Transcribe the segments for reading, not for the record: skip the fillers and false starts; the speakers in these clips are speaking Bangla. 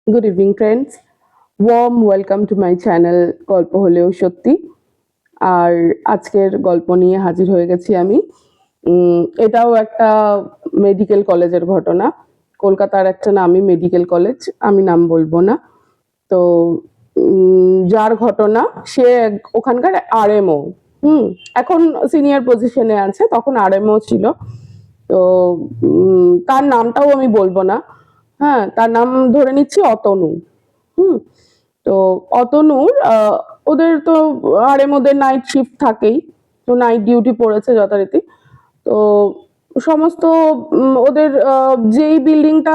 Good evening friends, warm welcome to my channel গল্প হলেও সত্যি। আর আজকের গল্প নিয়ে হাজির হয়ে গেছি আমি। এটাও একটা মেডিকেল কলেজের ঘটনা। কলকাতার একটা নামি মেডিকেল কলেজ, আমি নাম বলবো না। তো যার ঘটনা, সে ওখানকার আরএমও। এখন সিনিয়র পজিশনে আছে, তখন আরএমও ছিল। তো তার নামটাও আমি বলবো না। হ্যাঁ, তার নাম ধরে নিচ্ছি অতনু। হুম তো অতনুর ওদের তো ওদের নাইট শিফট থাকেই। তো নাইট ডিউটি পড়েছে যথারীতি। তো সমস্ত ওদের যেই বিল্ডিংটা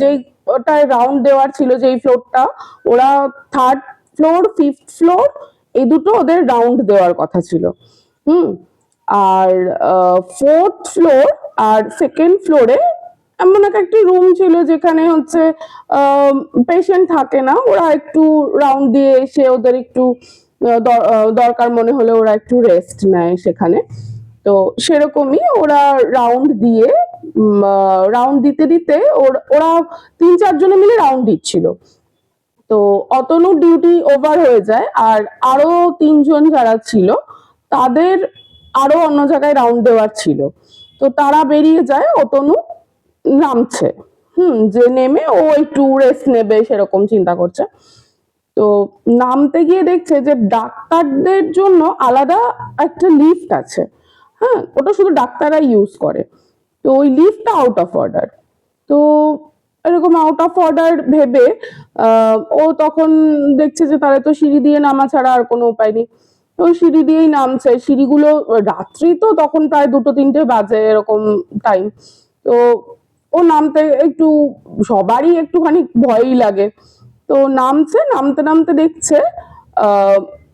যেই ওটায় রাউন্ড দেওয়ার ছিল, যেই ফ্লোরটা, ওরা থার্ড ফ্লোর, ফিফথ ফ্লোর, এই দুটো ওদের রাউন্ড দেওয়ার কথা ছিল। হুম আর ফোর্থ ফ্লোর আর সেকেন্ড ফ্লোরে এমন একটা রুম ছিল যেখানে হচ্ছে পেশেন্ট থাকে না, ওরা একটু রাউন্ড দিয়ে এসে ওদের একটু দরকার মনে হলে ওরা একটু রেস্ট নেয় সেখানে। তো সেরকমই ওরা রাউন্ড দিয়ে রাউন্ড দিতে দিতে ওরা 3-4 জনে মিলে রাউন্ড দিচ্ছিল। তো অতনু ডিউটি ওভার হয়ে যায়, আর আরো 3 জন যারা ছিল তাদের আরো অন্য জায়গায় রাউন্ড দেওয়ার ছিল। তো তারা বেরিয়ে যায়, অতনু নামছে। যে নেমে ও একটু রেস্ট নেবে সেরকম চিন্তা করছে। তো নামতে গিয়ে দেখছে যে ডাক্তারদের জন্য আলাদা একটা লিফট আছে। হ্যাঁ, ওটা শুধু ডাক্তাররা ইউজ করে। তো ওই লিফটটা আউট অফ অর্ডার। তো এরকম আউট অফ অর্ডার ভেবে ও তখন দেখছে যে তারা তো সিঁড়ি দিয়ে নামা ছাড়া আর কোনো উপায় নেই। তো সিঁড়ি দিয়েই নামছে। সিঁড়িগুলো রাত্রি তো তখন প্রায় 2-3টে বাজে এরকম টাইম। তো ও নামতে একটু, সবারই একটুখানি ভয়ই লাগে। তো নামছে, নামতে নামতে দেখছে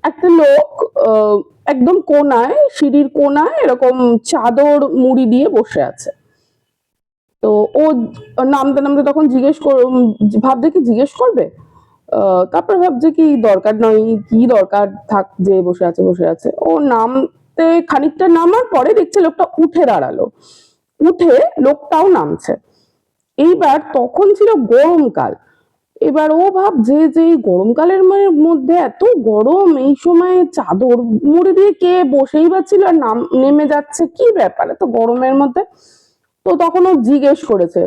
একটা লোক একদম কোনায়, সিঁড়ির কোনায় এরকম চাদর মুড়ি দিয়ে বসে আছে। তো ও নামতে নামতে তখন ভাবছে কি জিজ্ঞেস করবে। তারপর ভাবছে কি দরকার নয়, কি দরকার, থাক, যে বসে আছে বসে আছে। ও নামতে খানিকটা নামার পরে দেখছে লোকটা উঠে দাঁড়ালো। উঠে লোকটাও নামছে। এইবার তখন ছিল গরমকাল। এবার ও ভাবছে যে এই গরমকালের মধ্যে এত গরম, এই সময় চাদর মুড়ি দিয়ে কে বসেই পাচ্ছিল আর নেমে যাচ্ছে, কি ব্যাপার এত গরমের মধ্যে। তো তখন ও জিজ্ঞেস করেছে,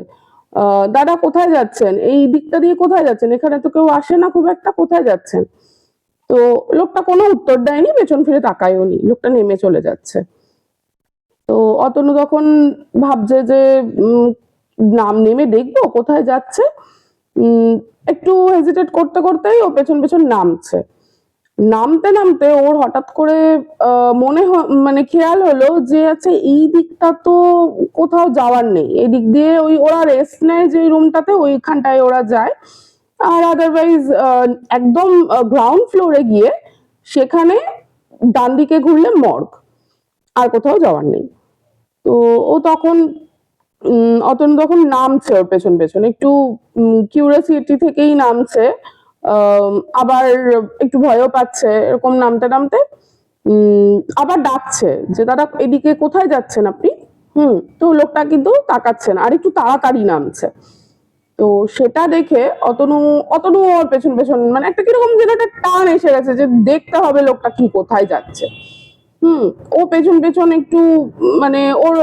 দাদা কোথায় যাচ্ছেন, এই দিকটা দিয়ে কোথায় যাচ্ছেন, এখানে তো কেউ আসে না খুব একটা, কোথায় যাচ্ছেন? তো লোকটা কোনো উত্তর দেয়নি, পেছন ফিরে তাকায়ও নি, লোকটা নেমে চলে যাচ্ছে। তো অতনু তখন ভাবছে যে নাম নেমে দেখবো কোথায় যাচ্ছে। একটু হেজিটেট করতে করতেই ও পেছন পেছন নামছে। নামতে নামতে ওর হঠাৎ করে মানে খেয়াল হলো যে আচ্ছা এই দিকটা তো কোথাও যাওয়ার নেই, এই দিক দিয়ে ওই ওরা রেস্ট নেয় যে রুমটাতে, ওইখানটায় ওরা যায়। আর আদারওয়াইজ একদম গ্রাউন্ড ফ্লোরে গিয়ে সেখানে ডান দিকে ঘুরলে মর্গ, আর কোথাও যাওয়ার নেই। তো ও তখন অতনু তখন নামছে ওর পেছন পেছন, একটু কিউরিয়াসিটি থেকেই নামছে। আবার একটু ভয়ও পাচ্ছে, এরকম নামতে নামতে আবার ডাকছে যে দাদা এদিকে কোথায় যাচ্ছেন আপনি। তো লোকটা কিন্তু তাকাচ্ছে না, আর একটু তাড়াতাড়ি নামছে। তো সেটা দেখে অতনু অতনু ওর পেছন পেছন, মানে একটা কিরকম যেন একটা টান এসে গেছে যে দেখতে হবে লোকটা কি কোথায় যাচ্ছে। ও পেছন পেছন একটু, মানে ওর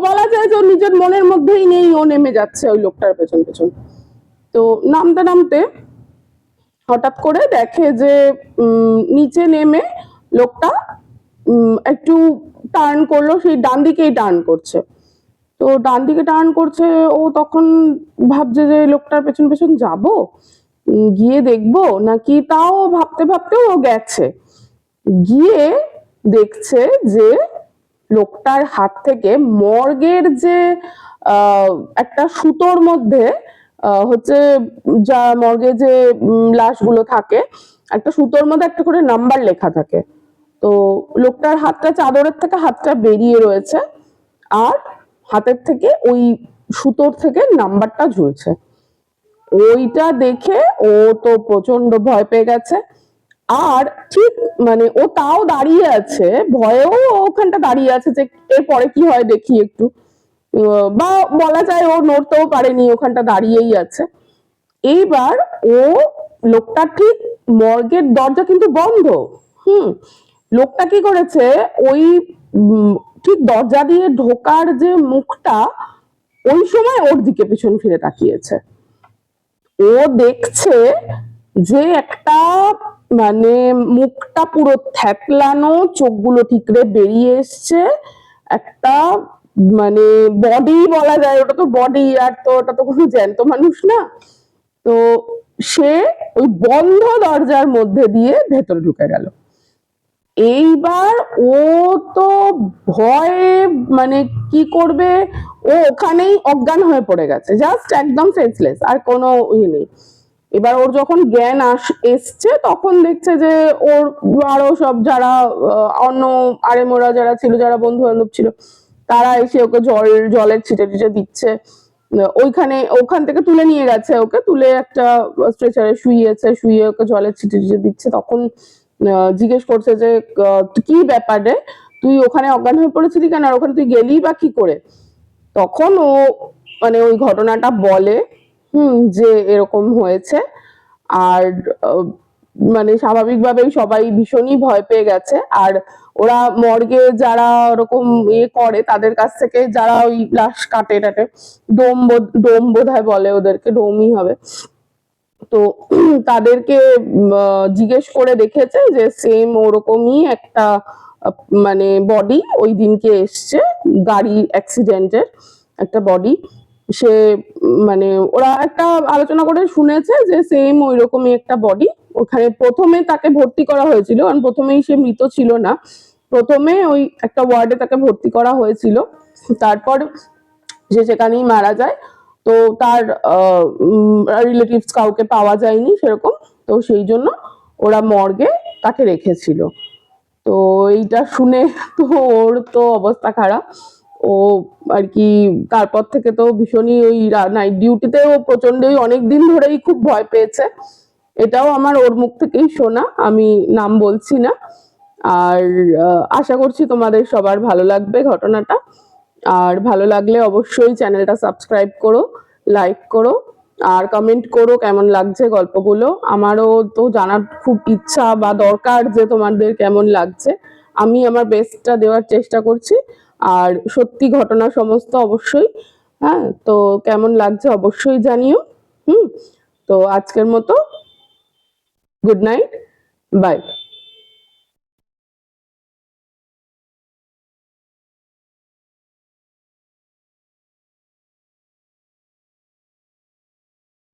বলা যায় যে ওর নিজের মনের মধ্যেই নেই, ও নেমে যাচ্ছে ওই লোকটার পেছন পেছন। তো নামতে নামতে হঠাৎ করে দেখে যে নিচে নেমে লোকটা একটু টার্ন করলো, সেই ডান দিকেই টার্ন করছে। তো ডান দিকে টার্ন করছে, ও তখন ভাবছে যে লোকটার পেছন পেছন যাব, গিয়ে দেখবো নাকি। তাও ভাবতে ভাবতে ও গেছে, গিয়ে দেখছে যে লোকটার হাত থেকে মর্গের যে একটা সুতোর মধ্যে হচ্ছে, যা মর্গে যে লাশগুলো থাকে, একটা সুতোর মধ্যে একটা করে নাম্বার লেখা থাকে। তো লোকটার হাতটা, চাদরের থেকে হাতটা বেরিয়ে রয়েছে, আর হাতের থেকে ওই সুতোর থেকে নাম্বারটা ঝুলছে। ওইটা দেখে ও তো প্রচন্ড ভয় পেয়ে গেছে। আর ঠিক মানে ও তাও দাঁড়িয়ে আছে, ভয়েও ওখানটা দাঁড়িয়ে আছে যে এরপরে কি হয় দেখি একটু। বা বলা যায় ও নড়তেও পারেনি, ওখানটা দাঁড়িয়েই আছে। এইবার ও লোকটা ঠিক মর্গের দরজা কিন্তু বন্ধ। লোকটা কি করেছে, ওই ঠিক দরজা দিয়ে ঢোকার যে মুখটা, ওই সময় ওর দিকে পিছন ফিরে তাকিয়েছে। ও দেখছে যে একটা মানে মুখটা পুরো থ্যাতলানো, চোখগুলো ঠিকরে বেরিয়ে এসছে, একটা মানে বডি বলা যায়, ওটা তো বডি, আর তো ওটা তো কোনো জ্যান্ত মানুষ না। তো সে ওই বন্ধ দরজার মধ্যে দিয়ে ভেতরে ঢুকে গেল। এইবার ও তো ভয়ে মানে কি করবে, ও ওখানেই অজ্ঞান হয়ে পড়ে গেছে, জাস্ট একদম সেন্সলেস, আর কোনো ইয়ে নেই। এবার ওর যখন জ্ঞান এসছে তখন দেখছে যে ওর আরো সব যারা অন্য আরেমোরা যারা ছিল, যারা বন্ধু বান্ধব ছিল, তারা এসে ওকে জলের ছিটে টিটে দিচ্ছে। ওখান থেকে তুলে নিয়ে গেছে, ওকে তুলে একটা স্ট্রেচারে শুইয়েছে, শুয়ে ওকে জলের ছিটে টিটে দিচ্ছে। তখন জিজ্ঞেস করছে যে কি ব্যাপার রে, তুই ওখানে অজ্ঞান হয়ে পড়েছিলি কেন, আর ওখানে তুই গেলি বা কি করে? তখন ও মানে ওই ঘটনাটা বলে যে এরকম হয়েছে। আর মানে স্বাভাবিকভাবেই সবাই ভীষণই ভয় পেয়ে গেছে। আর ওরা মর্গে যারা ওরকম ইয়ে করে, তাদের কাছ থেকে যারা ওই লাশ কাটে টাটে, ডোম বোধহয় বলে ওদেরকে, ডোমই হবে, তো তাদেরকে জিজ্ঞেস করে দেখেছে যে সেম ওরকমই একটা মানে বডি ওই দিনকে এসছে, গাড়ি অ্যাক্সিডেন্টের একটা বডি। সে মানে ওরা একটা আলোচনা করে শুনেছে যে সেম ওই রকমই একটা বডি ওখানে প্রথমে তাকে ভর্তি করা হয়েছিল, কারণ প্রথমেই সে মৃত ছিল না, প্রথমে ওই একটা ওয়ার্ডে তাকে ভর্তি করা হয়েছিল, তারপর সে সেখানেই মারা যায়। তো তার রিলেটিভস কাউকে পাওয়া যায়নি সেরকম, তো সেই জন্য ওরা মর্গে তাকে রেখেছিল। তো এইটা শুনে তো ওর তো অবস্থা খারাপ। ও আর কি তারপর থেকে তো ভীষণই ওই নাইট ডিউটিতে ও প্রচন্ডই অনেকদিন ধরেই খুব ভয় পেয়েছে। এটাও আমার ওর মুখ থেকেই শোনা, আমি নাম বলছি না। আর আশা করছি তোমাদের সবার ভালো লাগবে ঘটনাটা। আর ভালো লাগলে অবশ্যই চ্যানেলটা সাবস্ক্রাইব করো, লাইক করো, আর কমেন্ট করো কেমন লাগছে গল্পগুলো। আমারও তো জানার খুব ইচ্ছা বা দরকার যে তোমাদের কেমন লাগছে। আমি আমার বেস্টটা দেওয়ার চেষ্টা করছি, আর সত্যি ঘটনা সমস্ত অবশ্যই। হ্যাঁ, তো কেমন লাগছে অবশ্যই জানিও। তো আজকের মতো গুড নাইট, বাই।